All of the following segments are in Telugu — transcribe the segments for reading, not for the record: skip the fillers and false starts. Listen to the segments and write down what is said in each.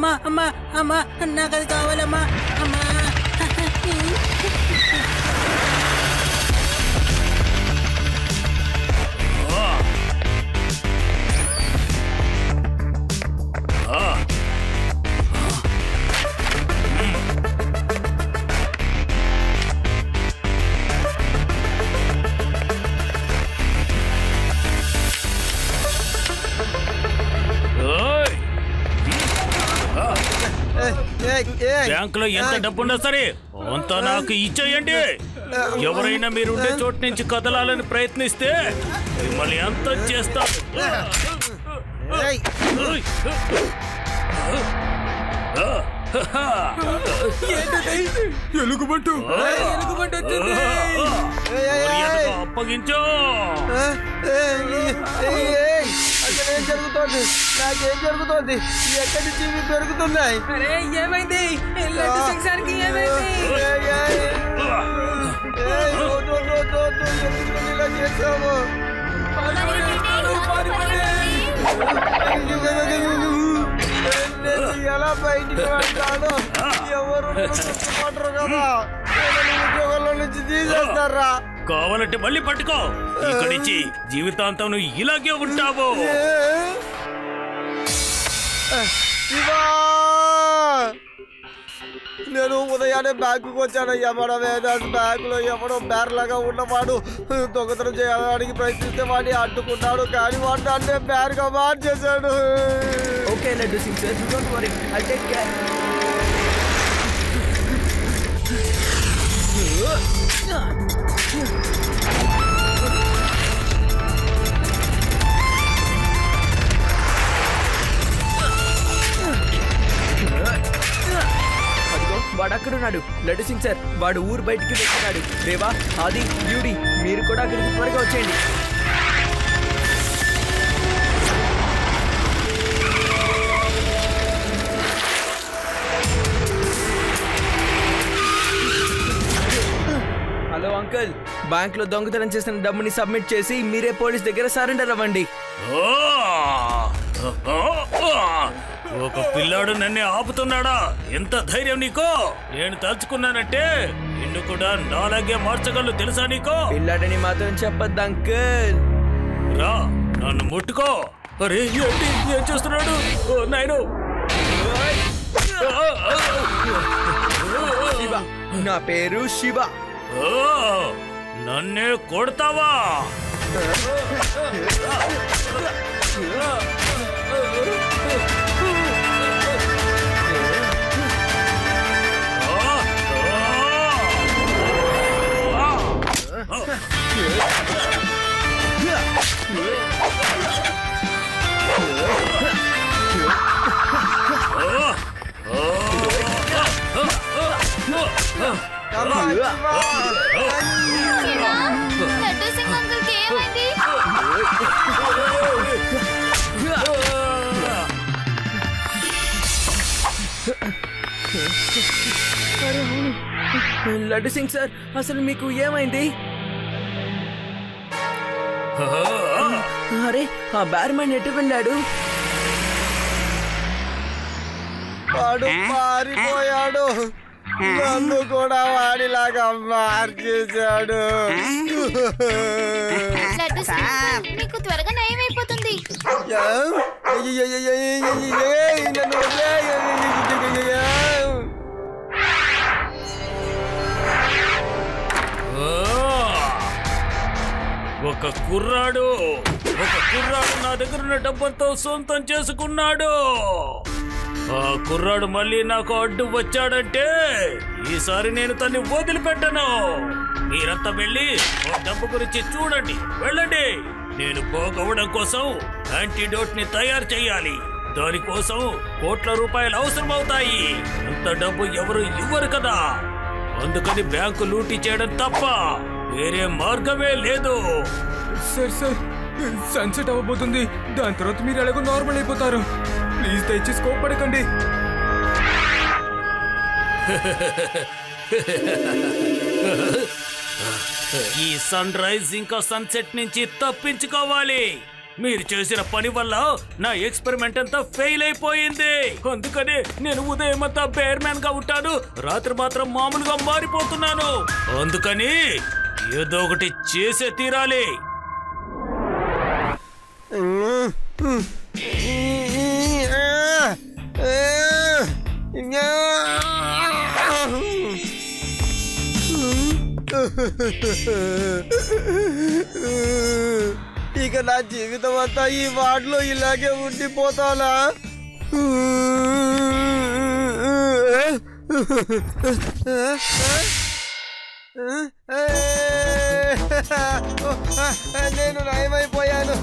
అమ్మా అమ్మా అమ్మా నాకు అది కావాలమ్మా అమ్మా. బ్యాంకులో ఎంత డబ్బున్నా సరే అంతా నాకు ఇచ్చేయండి. ఎవరైనా మీరుండే చోటు నుంచి కదలాలని ప్రయత్నిస్తే మిమ్మల్ని ఎంత చేస్తారు. ఎలుగుబంటు అప్పగించో. అసలేం జరుగుతోంది? నాకేం జరుగుతోంది? ఎక్కడి నుంచి ఇవి పెరుగుతున్నాయి? ఏమైంది? ఇలా చేసాము. ఎలా బయటికి వెళ్తాను? ఎవరు కదా ఉద్యోగంలో నుంచి తీసేస్తారా? కావాలంటే మళ్ళీ పట్టుకో. ఇక్కడి నుంచి జీవితాంతం నువ్వు ఇలాగే ఉంటావు. నేను ఉదయాన్నే బ్యాంకుకి వచ్చానయ్యా. మన వేదాస్ బ్యాంకులో ఎవడో బేర్లాగా ఉన్నవాడు దొంగతనం చేయడానికి ప్రయత్నిస్తే వాడిని అడ్డుకున్నాడు, కానీ వాడు నన్నే బేర్గా మార్చేశాడు. Okay Laddu Singh sir, don't worry, I take care. వాడు అక్కడున్నాడు. లడ్డు సింగ్ సార్, వాడు ఊరు బయటికి వెళ్తున్నాడు. దేవా, ఆది, యూడి, మీరు కూడా అక్కడికి త్వరగా వచ్చేయండి. హలో అంకుల్, బ్యాంక్ లో దొంగతనం చేసిన డబ్బుని సబ్మిట్ చేసి మీరే పోలీస్ దగ్గర సరెండర్ అవ్వండి. ఒక పిల్లాడు నన్నే ఆపుతున్నాడా? ఎంత ధైర్యం నీకో? నేను తలుచుకున్నానంటే నిన్ను కూడా నాలాగే మార్చగలను, తెలుసా నీకో? పిల్లాడని మాత్రం చెప్పద్దు అంకుల్. రా, నన్ను ముట్టుకో. అరే ఏంటి, ఏం చేస్తున్నాడు నాయను? శివ, నా పేరు శివ. నన్నే కొడతావా? లడ్డు సింగ్ అంకుల్ కి ఏమైంది? లడ్డు సింగ్ సార్, అసలు మీకు ఏమైంది? అరే, ఆ బ్యార్మన్ ఎటు వెళ్ళాడు? వాడు పారిపోయాడు. నన్ను కూడా వాడిలాగా మార్చేశాడు. లడ్డు సింగ్ అంకుల్, మీకు త్వరగా నయం అయిపోతుంది. ఒక కుర్రాడు నా దగ్గర ఉన్న డబ్బంతో సొంతం చేసుకున్నాడు. ఆ కుర్రాడు మళ్ళీ నాకు అడ్డు వచ్చాడంటే ఈసారి నేను తన్ని వదిలిపెట్టను. మీరంతా వెళ్ళి ఆ డబ్బు గురించి చూడండి, వెళ్ళండి. నేను పోగవడం కోసం యాంటీడోట్ ని తయారు చేయాలి. దానికోసం కోట్ల రూపాయలు అవసరం అవుతాయి. అంత డబ్బు ఎవరు ఇవ్వరు కదా. అందుకని బ్యాంకు లూటీ చేయడం తప్ప వేరే మార్గమే లేదు. సార్ సార్, సన్సెట్ అవ్వబోతుంది. దాని తర్వాత మీరు ఎలాగో నార్మల్ అయిపోతారు. ప్లీజ్ దయచేసి కోపడకండి. ఈ సన్ రైజ్ ఇంకా సన్సెట్ నుంచి తప్పించుకోవాలి. మీరు చేసిన పని వల్ల నా ఎక్స్పెరిమెంట్ అంతా ఫెయిల్ అయిపోయింది. అందుకని నేను ఉదయం అంతా బేర్ మ్యాన్ గా ఉంటాను, రాత్రి మాత్రం మామూలుగా మారిపోతున్నాను. అందుకని ఏదో ఒకటి చేసే తీరాలి. ఇక నా జీవితం అంతా ఈ వార్డులో ఇలాగే ఉండిపోతానా? నేను నయమైపోయాను.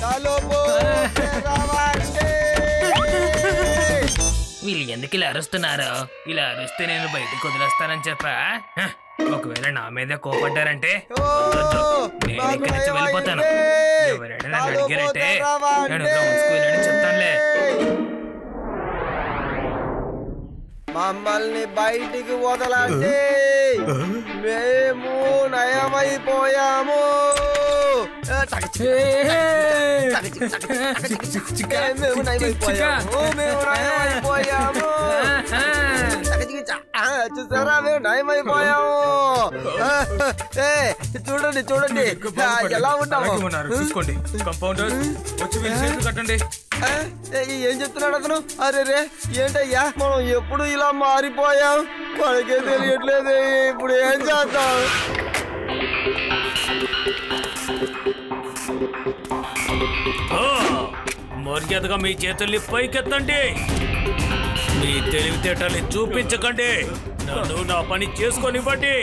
తలుపు వీళ్ళు ఎందుకు ఇలా అరుస్తున్నారు? ఇలా అరుస్తే నేను బయటకు వదిలేస్తానని చెప్పా. ఒకవేళ నా మీద కోపడ్డారంటే నేను ఇక్కడి నుంచి వెళ్ళిపోతాను. ఎవరైనా నన్ను అడిగారంటే నేను గ్రౌండ్ స్కూల్ అని చెప్తానులే. మమ్మల్ని బయటికి వదలండి, మేము నయమైపోయాము. చూసారా, మేము నయమైపోయాము. చూడండి చూడండి ఎలా ఉన్నాము. చూసుకోండి. కంపౌండర్ వచ్చి కట్టండి. ఏం చెప్తున్నాడు అతను? అరే రే, ఏంటయ్యా మనం ఎప్పుడు ఇలా మారిపోయాం? మనకే తెలియట్లేదు. ఇప్పుడు ఏం చేద్దాం? మర్యాదగా మీ చేతుల్ని పైకెత్తండి. మీ తెలివితేటల్ని చూపించకండి. నన్ను నా పని చేసుకొనివ్వండి.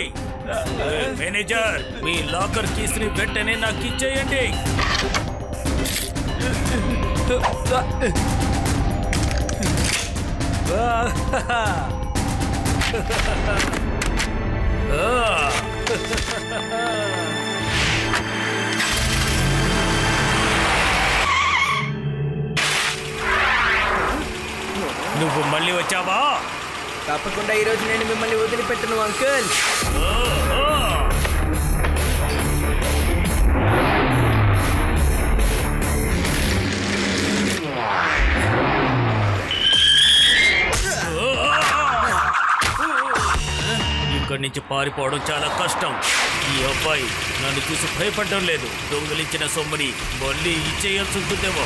మేనేజర్, మీ లాకర్ కీస్ ని వెంటనే నాకు ఇచ్చేయండి. నువ్వు మళ్ళీ వచ్చావా? తప్పకుండా ఈరోజు నేను మిమ్మల్ని వదిలిపెట్టను అంకుల్. ఇక్కడి నుంచి పారిపోవడం చాలా కష్టం. ఈ అబ్బాయి నన్ను చూసి భయపడడం లేదు. దొంగిలించిన సొమ్ముని మళ్ళీ ఇచ్చేయాల్సి ఉంటుందేమో.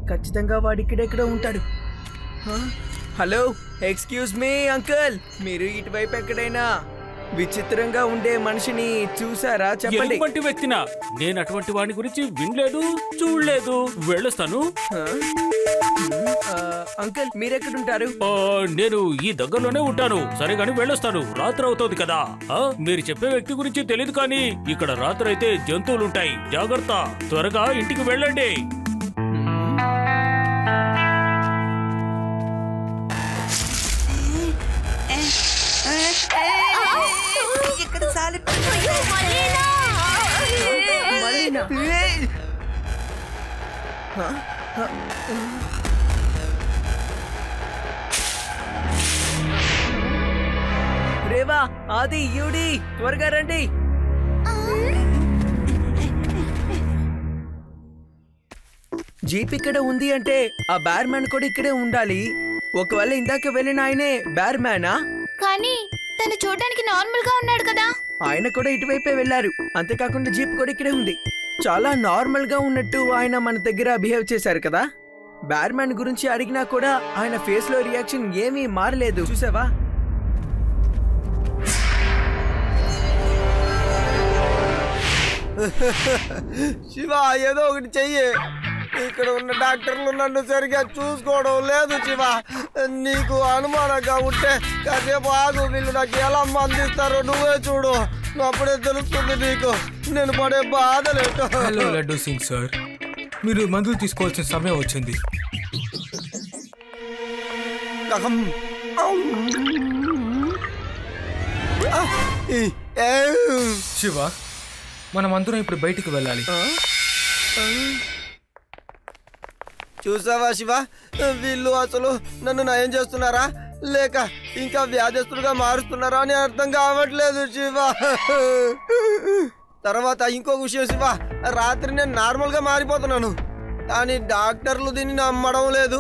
ఖచ్చితంగా వాడు ఇక్కడెక్కడ ఉంటాడు. హలో, ఎక్స్క్యూజ్ మీ అంకుల్, మీరు ఇటువైపు ఎక్కడైనా విచిత్రంగా ఉండే మనిషిని చూసారా? చెప్పండి. ఎటువంటి వ్యక్తినా? నేను అటువంటి వాడి గురించి వినలేదు, చూడలేదు. వెళ్ళొస్తాను. అంకుల్ మీరెక్కడుంటారు? నేను ఈ దగ్గరలోనే ఉంటాను. సరే గాని వెళ్ళొస్తాను. రాత్రి అవుతుంది కదా. మీరు చెప్పే వ్యక్తి గురించి తెలియదు, కానీ ఇక్కడ రాత్రి అయితే జంతువులుంటాయి. జాగ్రత్త. త్వరగా ఇంటికి వెళ్ళండి. రేవా, ఆది, యూడి, త్వరగా రండి. జీప్ ఇక్కడ ఉంది అంటే ఆ బేర్ మ్యాన్ కూడా ఇక్కడే ఉండాలి. ఒకవేళ ఇందాక వెళ్ళిన ఆయనే బేర్ మ్యానా? కానీ తను చూడడానికి నార్మల్ గా ఉన్నాడు కదా. ఆయన కూడా ఇటువైపే వెళ్ళారు. అంతేకాకుండా జీప్ కూడా ఇక్కడే ఉంది. చాలా నార్మల్ గా ఉన్నట్టు ఆయన మన దగ్గర బిహేవ్ చేశారు కదా. బేర్ మ్యాన్ గురించి అడిగినా కూడా ఆయన ఫేస్ లో రియాక్షన్ ఏమీ మారలేదు. చూసావా? శివ, ఏదో ఒకటి చెయ్యి. ఇక్కడ ఉన్న డాక్టర్లు నన్ను సరిగా చూసుకోవడం లేదు శివ. నీకు అనుమానంగా ఉంటే కాసేపు ఆగు. వీళ్ళు నాకు ఎలా మందిస్తారో నువ్వే చూడు. అప్పుడే తెలుస్తుంది నీకు నేను పడే బాధలేదు. హలో లడ్డు సింగ్ సార్, మీరు మందులు తీసుకోవాల్సిన సమయం వచ్చింది. శివ, మనం అందరం ఇప్పుడు బయటికి వెళ్ళాలి. చూసావా శివ, వీళ్ళు అసలు నన్ను నయం చేస్తున్నారా లేక ఇంకా వ్యాధిస్తులుగా మారుస్తున్నారా అని అర్థం కావట్లేదు శివ. తర్వాత ఇంకొక విషయం శివ, రాత్రి నేను నార్మల్గా మారిపోతున్నాను, కానీ డాక్టర్లు దీన్ని నమ్మడం లేదు.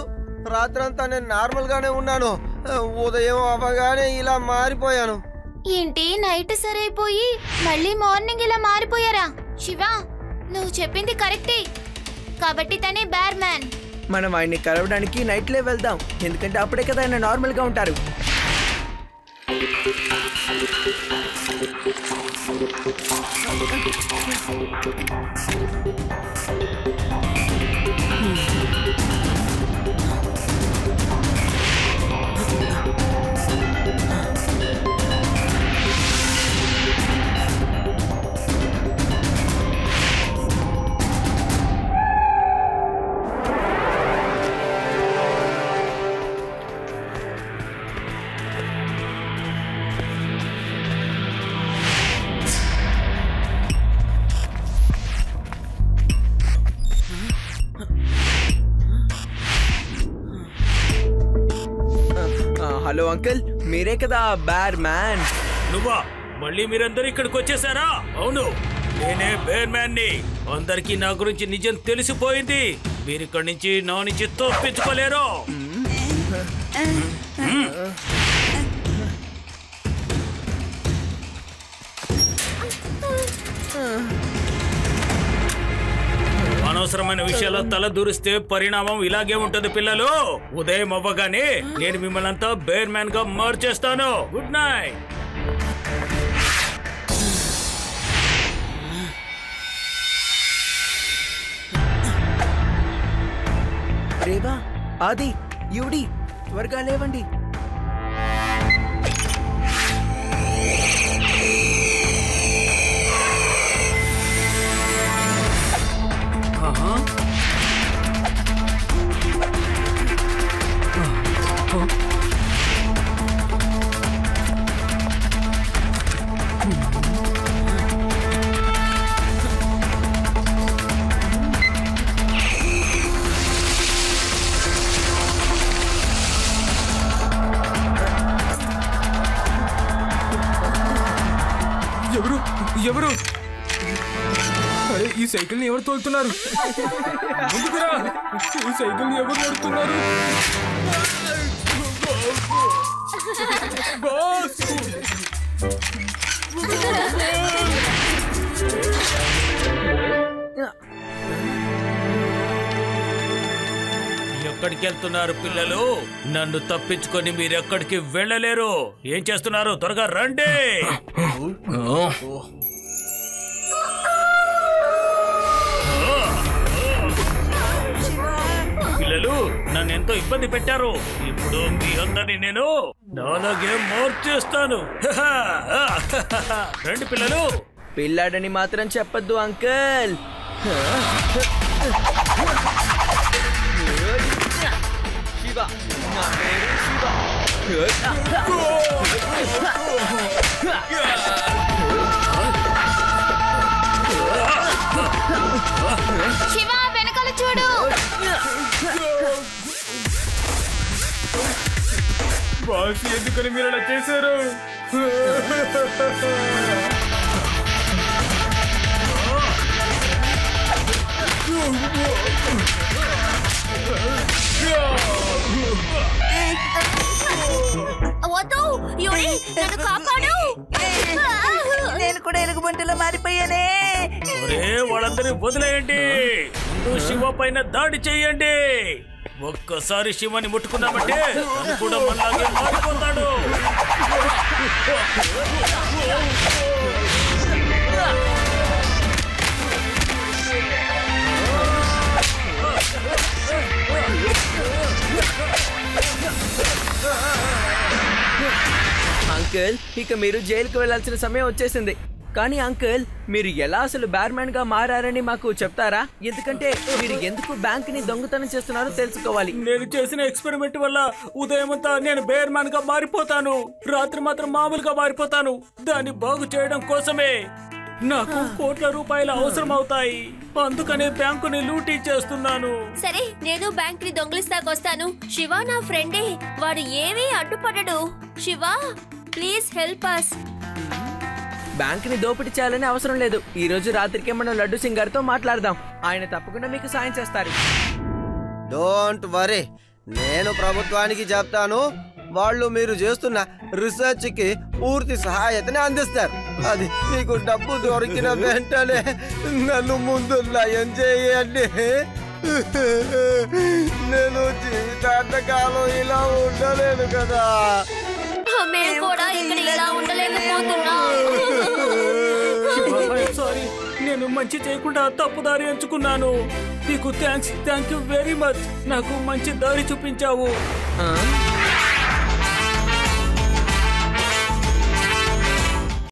రాత్రి అంతా నేను నార్మల్గానే ఉన్నాను. ఉదయం అవ్వగానే ఇలా మారిపోయాను. ఏంటి, నైట్ సరైపోయి మళ్ళీ మార్నింగ్ ఇలా మారిపోయారా? శివ, నువ్వు చెప్పింది కరెక్టే. కాబట్టి తనే బేర్ మ్యాన్. మనం ఆయన్ని కలవడానికి నైట్లే వెళ్దాం, ఎందుకంటే అప్పుడే కదా ఆయన నార్మల్ గా ఉంటారు. హలో అంకుల్, మీరే కదా బేర్ మ్యాన్? నువ్వా? మళ్ళీ మీరందరూ ఇక్కడికి వచ్చేసారా? అవును, నేనే బేర్ మ్యాన్ ని. అందరికీ నా గురించి నిజం తెలిసిపోయింది. మీరు ఇక్కడి నుంచి నా నుంచి తప్పించుకోలేరు. అనవసరమైన విషయాల్లో తల దూరిస్తే పరిణామం ఇలాగే ఉంటుంది పిల్లలు. ఉదయం అవ్వగానే నేను మిమ్మల్ని అంతా బేర్ మ్యాన్ గా మార్చేస్తాను. Good night. రేవా, ఆది, యూడి, త్వరగా లేవండి. ఎవరు? అరే, ఈ సైకిల్ ని ఎవరు తోలుతున్నారు? ముందుకురా. ఈ సైకిల్ ని ఎవరు నడుపుతున్నారు? బాస్ ఎక్కడికి వెళ్తున్నారు పిల్లలు? నన్ను తప్పించుకొని మీరెక్కడికి వెళ్ళలేరు. ఏం చేస్తున్నారు? త్వరగా రండి. పిల్లలు నన్ను ఎంతో ఇబ్బంది పెట్టారు. ఇప్పుడు మీ అందరినీ నేను నాలాగే మార్చేస్తాను. రండి పిల్లలు. పిల్లాడని మాత్రం చెప్పొద్దు అంకుల్. శివ, నా పేరు శివ. శివ వెనకాల చూడు. బాస్ ఎందుకని మీరు అలా చేశారు? వద్దు యూరి, నన్ను కాపాడు. నేను కూడా ఎలుగుబంటిలో మారిపోయానే. ఒరే వాళ్ళందరూ వదిలేయండి. ముందు శివ పైన దాడి చెయ్యండి. ఒక్కసారి శివని ముట్టుకున్నామంటే తను కూడా మనలాగే మారిపోతాడు. అంకుల్, ఇక మీరు జైలుకు వెళ్లాల్సిన సమయం వచ్చేసింది. కానీ అంకుల్, మీరు ఎలా అసలు బ్యార్మ్యాన్ గా మారారని మాకు చెప్తారా? ఎందుకంటే మీరు ఎందుకు బ్యాంక్ ని దొంగతనం చేస్తున్నారో తెలుసుకోవాలి. నేను చేసిన ఎక్స్పెరిమెంట్ వల్ల ఉదయం అంతా నేను బేర్ మ్యాన్ గా మారిపోతాను, రాత్రి మాత్రం మామూలుగా మారిపోతాను. దాన్ని బాగు చేయడం కోసమే నాకు కోట్ల రూపాయలు అవసరం అవుతాయి. అందుకనే బ్యాంకుని లూటీ చేస్తున్నాను. సరే, నేను బ్యాంక్ ని దొంగిలిస్తాకొస్తాను. శివ నా ఫ్రెండే, వాడు ఏమీ అడ్డుపడడు. Shiva please help us. Bank ని దోపిడీ చేయాలని అవసరం లేదు. ఈ రోజు రాత్రికే మనం లడ్డు సింగ్ గారితో మాట్లాడదాం. ఆయన తప్పకుండా మీకు సాయం చేస్తారు. డోంట్ వరీ, నేను ప్రభుత్వానికి చెప్తాను. వాళ్ళు మీరు చేస్తున్న రీసెర్చ్ కి పూర్తి సహాయతని అందిస్తారు. అది మీకు డబ్బు దొరికిన వెంటనే నన్ను ముందు నయం చేయండి. నేను జీవితాంతకాలం ఇలా ఉండలేను కదా. మేము కూడా ఇక్కడ ఇలా ఉండలేకపోతున్నాం. సారీ, నేను మంచి చేయకుండా తప్పు దారి ఎంచుకున్నాను. నీకు థ్యాంక్ యూ వెరీ మచ్. నాకు మంచి దారి చూపించావు.